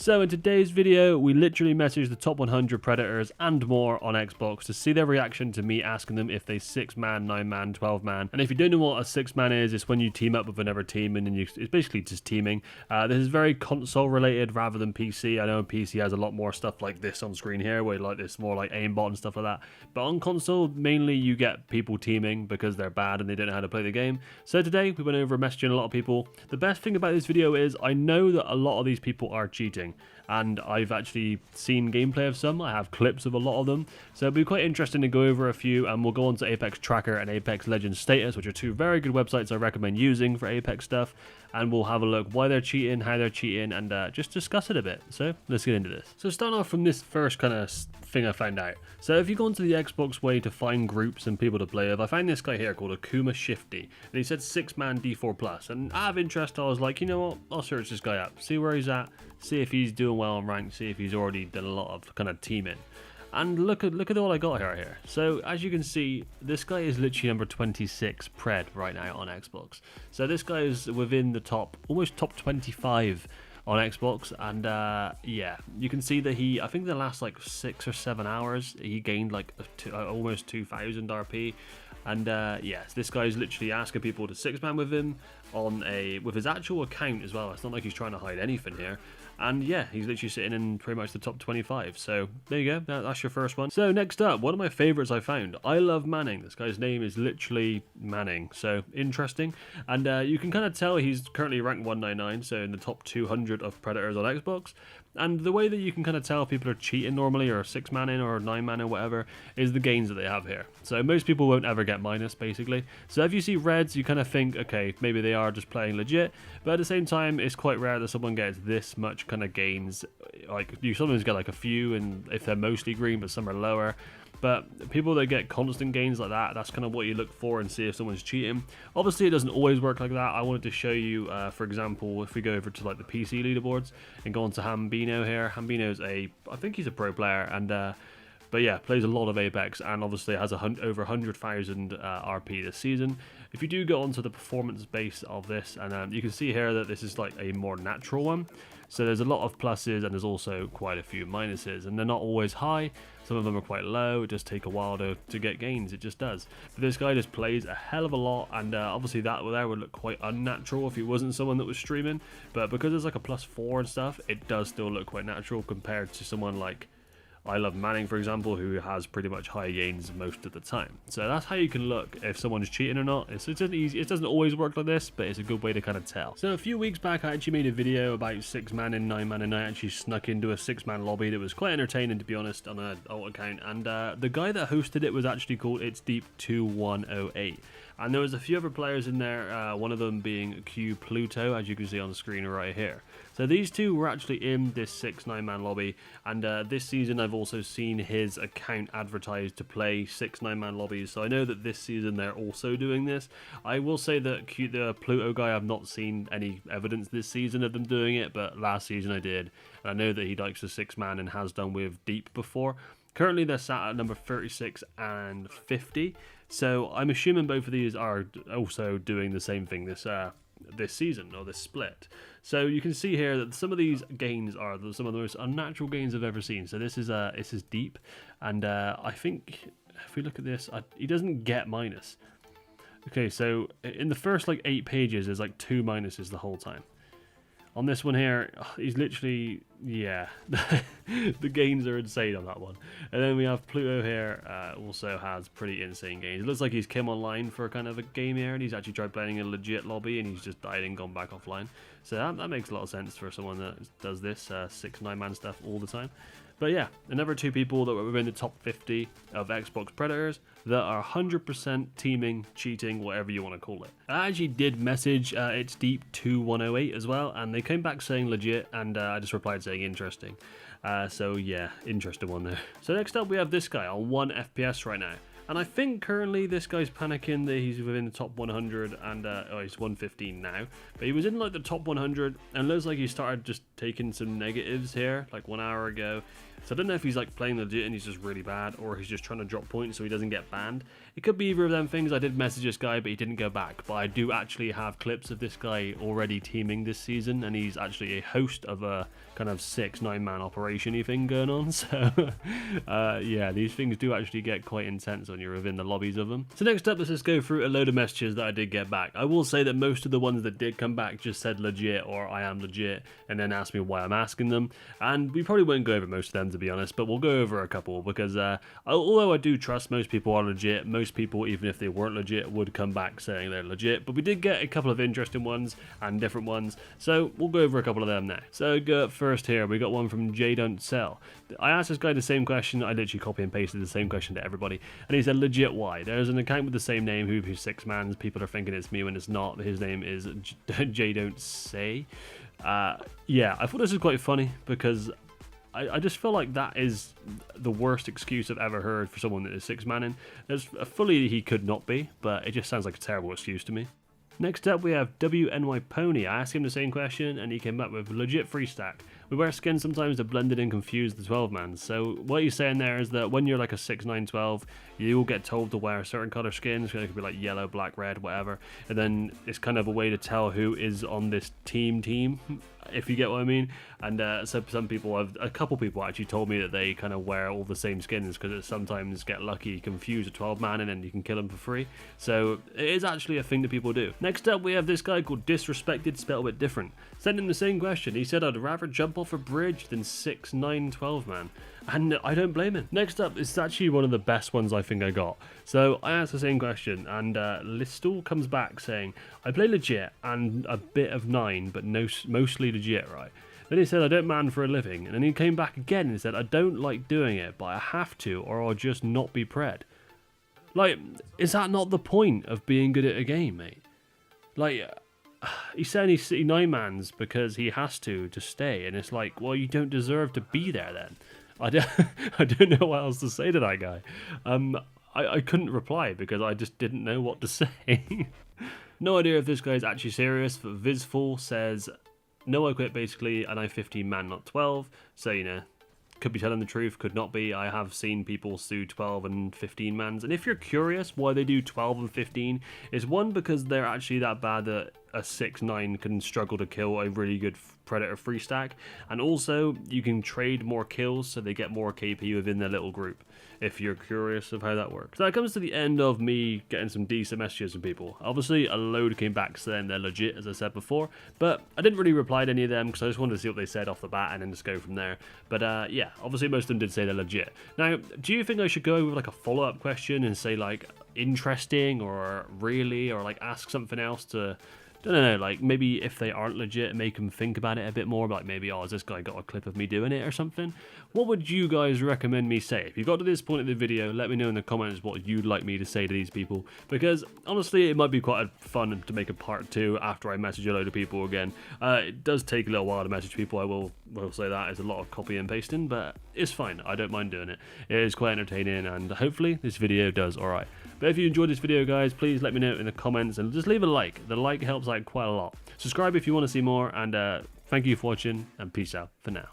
So in today's video, we literally messaged the top 100 Predators and more on Xbox to see their reaction to me asking them if they 6-man, 9-man, 12-man. And if you don't know what a 6-man is, it's when you team up with another team and then it's basically just teaming. This is very console related rather than PC. I know PC has a lot more stuff like this on screen here, where like this more like aimbot and stuff like that. But on console, mainly you get people teaming because they're bad and they don't know how to play the game. So today we went over messaging a lot of people. The best thing about this video is I know that a lot of these people are cheating. And I've actually seen gameplay of some. I have clips of a lot of them. So it'll be quite interesting to go over a few, and we'll go on to Apex Tracker and Apex Legends Status, which are two very good websites I recommend using for Apex stuff. And we'll have a look why they're cheating, how they're cheating, and just discuss it a bit. So let's get into this. So starting off from this first kind of thing I found out. So if you go onto the Xbox way to find groups and people to play with, I found this guy here called Akuma Shifty. And he said 6-man D4+. And out of interest, I was like, you know what? I'll search this guy up, see where he's at, see if he's doing well on rank, see if he's already done a lot of kind of teaming. And look at all I got here. So as you can see, this guy is literally number 26 pred right now on Xbox. So this guy is within the top, almost top 25 on Xbox. And yeah, you can see that I think the last like 6 or 7 hours, he gained like almost 2,000 RP. And yes, this guy is literally asking people to 6-man with him with his actual account as well. It's not like he's trying to hide anything here. And yeah, he's literally sitting in pretty much the top 25. So there you go, that's your first one. So next up, one of my favorites I found. I love Manning. This guy's name is literally Manning. So interesting. And you can kind of tell he's currently ranked 199, so in the top 200 of Predators on Xbox. And the way that you can kind of tell people are cheating normally, or 6-manning or 9-manning, whatever, is the gains that they have here. So most people won't ever get minus, basically. So if you see reds, you kind of think, okay, maybe they are just playing legit. But at the same time, it's quite rare that someone gets this much kind of gains. Like, you sometimes get like a few, and if they're mostly green, but some are lower. But people that get constant gains like that, that's kind of what you look for and see if someone's cheating. Obviously, it doesn't always work like that. I wanted to show you, for example, if we go over to like the PC leaderboards and go on to Hambino here. Hambino's I think he's a pro player, and but yeah, plays a lot of Apex and obviously has over 100,000 RP this season. If you do go onto the performance base of this, and you can see here that this is like a more natural one. So there's a lot of pluses and there's also quite a few minuses, and they're not always high. Some of them are quite low. It does take a while to get gains. It just does. But this guy just plays a hell of a lot, and obviously that there would look quite unnatural if he wasn't someone that was streaming. But because there's like a +4 and stuff, it does still look quite natural compared to someone like I love Manning, for example, who has pretty much high gains most of the time. So that's how you can look if someone's cheating or not. It's easy. It doesn't always work like this, but it's a good way to kind of tell. So a few weeks back, I actually made a video about 6-man and 9-man, and I actually snuck into a 6-man lobby that was quite entertaining, to be honest, on an alt account. And the guy that hosted it was actually called It's Deep 2108. And there was a few other players in there, one of them being Q Pluto, as you can see on the screen right here. So these two were actually in this 6-9-man lobby, and this season I've also seen his account advertised to play 6-9-man lobbies, so I know that this season they're also doing this. I will say that the Pluto guy, I've not seen any evidence this season of them doing it, but last season I did, and I know that he likes the 6-man and has done with Deep before. Currently they're sat at number 36 and 50, so I'm assuming both of these are also doing the same thing this season, or this split. So you can see here that some of these gains are some of the most unnatural gains I've ever seen. So this is Deep, and I think if we look at this, he doesn't get minus. Okay, so in the first like 8 pages, there's like 2 minuses the whole time. On this one here, he's literally, yeah, the gains are insane on that one. And then we have Pluto here, also has pretty insane gains. It looks like he's came online for kind of a game here, and he's actually tried playing a legit lobby, and he's just died and gone back offline. So that makes a lot of sense for someone that does this 6-9-man stuff all the time. But yeah, another 2 people that were within the top 50 of Xbox Predators that are 100% teaming, cheating, whatever you want to call it. I actually did message It's Deep 2108 as well, and they came back saying legit, and I just replied saying interesting. So yeah, interesting one there. So next up we have this guy on 1 FPS right now. And I think currently this guy's panicking that he's within the top 100, and he's 115 now. But he was in like the top 100, and looks like he started just taking some negatives here, like 1 hour ago. So I don't know if he's like playing legit and he's just really bad, or he's just trying to drop points so he doesn't get banned. It could be either of them things. I did message this guy, but he didn't go back. But I do actually have clips of this guy already teaming this season, and he's actually a host of a kind of 6-9 man operation-y thing going on. So yeah, these things do actually get quite intense when you're within the lobbies of them. So next up, let's just go through a load of messages that I did get back. I will say that most of the ones that did come back just said legit or I am legit, and then asked me why I'm asking them. And we probably won't go over most of them, to be honest, but we'll go over a couple because although I do trust most people are legit, most people, even if they weren't legit, would come back saying they're legit. But we did get a couple of interesting ones and different ones, so we'll go over a couple of them now. So first here, we got one from J Don't Sell. I asked this guy the same question. I literally copy and pasted the same question to everybody, and he said legit why. There's an account with the same name who's 6 mans. People are thinking it's me when it's not. His name is J Don't Say. Yeah, I thought this was quite funny because I just feel like that is the worst excuse I've ever heard for someone that is 6-manning. There's fully he could not be, but it just sounds like a terrible excuse to me. Next up, we have WNY Pony. I asked him the same question, and he came back with legit free stack. We wear skins sometimes to blend it and confuse the 12-man. So what he's saying there is that when you're like a 6, 9, 12, you will get told to wear certain color skins. So it could be like yellow, black, red, whatever. And then it's kind of a way to tell who is on this team, if you get what I mean. And so some people, a couple people actually told me that they kind of wear all the same skins because it sometimes get lucky, confuse a 12-man, and then you can kill them for free. So it is actually a thing that people do. Next up, we have this guy called Disrespected, spelled a bit different. Sent him the same question. He said, I'd rather jump off a bridge than 6, 9, 12-man. And I don't blame him. Next up, it's actually one of the best ones I think I got. So I asked the same question, and Listul comes back saying, I play legit and a bit of 9, but mostly legit, right? Then he said, I don't man for a living. And then he came back again and said, I don't like doing it, but I have to, or I'll just not be pred. Like, is that not the point of being good at a game, mate? Like, he's saying he 9-mans because he has to stay, and it's like, well, you don't deserve to be there then. I don't know what else to say to that guy. I couldn't reply because I just didn't know what to say. No idea if this guy's actually serious, but Vizful says, no, I quit basically, and I 15 man, not 12. So, you know, could be telling the truth, could not be. I have seen people do 12 and 15 mans. And if you're curious why they do 12 and 15, it's one, because they're actually that bad that a 6-9 can struggle to kill a really good Predator free stack. And also, you can trade more kills so they get more KP within their little group, if you're curious of how that works. So that comes to the end of me getting some decent messages from people. Obviously, a load came back saying they're legit, as I said before, but I didn't really reply to any of them because I just wanted to see what they said off the bat and then just go from there. But yeah, obviously most of them did say they're legit. Now, do you think I should go with like a follow-up question and say like interesting or really, or like ask something else to, don't know, like maybe if they aren't legit, make them think about it a bit more, like maybe, oh, has this guy got a clip of me doing it or something? What would you guys recommend me say? If you got to this point of the video, let me know in the comments what you'd like me to say to these people, because honestly, it might be quite fun to make a part 2 after I message a load of people again. It does take a little while to message people, I will say that. It's a lot of copy and pasting, but it's fine. I don't mind doing it. It is quite entertaining, and hopefully this video does alright. But if you enjoyed this video, guys, please let me know in the comments, and just leave a like. The like helps out quite a lot. Subscribe if you want to see more, and thank you for watching, and peace out for now.